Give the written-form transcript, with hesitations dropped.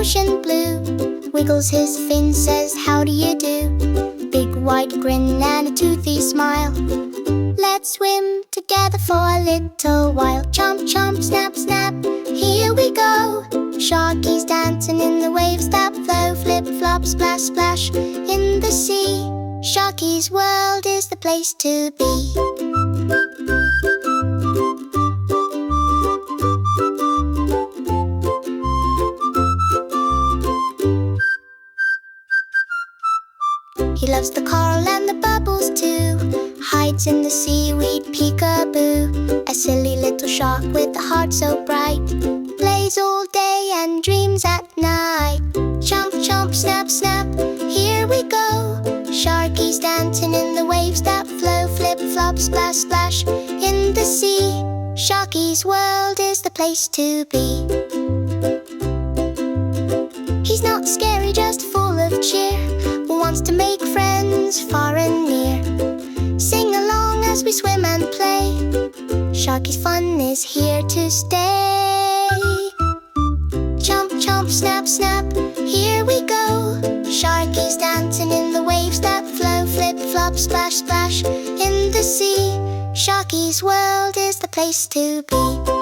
ocean blue. Wiggles his fin, says, "How do you do?" Big wide grin and a toothy smile. Let's swim together for a little while. Chomp, chomp, snap, snap, here we go. Sharky's dancing in the waves that flow. Flip, flop, splash, splash in the sea. Sharky's world is the place to be. He loves the coral and the bubbles too. Hides in the seaweed, peekaboo. A silly little shark with a heart so bright. Plays all day and dreams at night. Chomp, chomp, snap, snap, here we go. Sharky's dancing in the waves that flow. Flip, flop, splash, splash in the sea. Sharky's world is the place to be. He's not scary, just full of cheer. Wants to make friends far and near. Sing along as we swim and play. Sharky's fun is here to stay. Chomp, chomp, snap, snap, here we go. Sharky's dancing in the waves that flow. Flip, flop, splash, splash in the sea. Sharky's world is the place to be.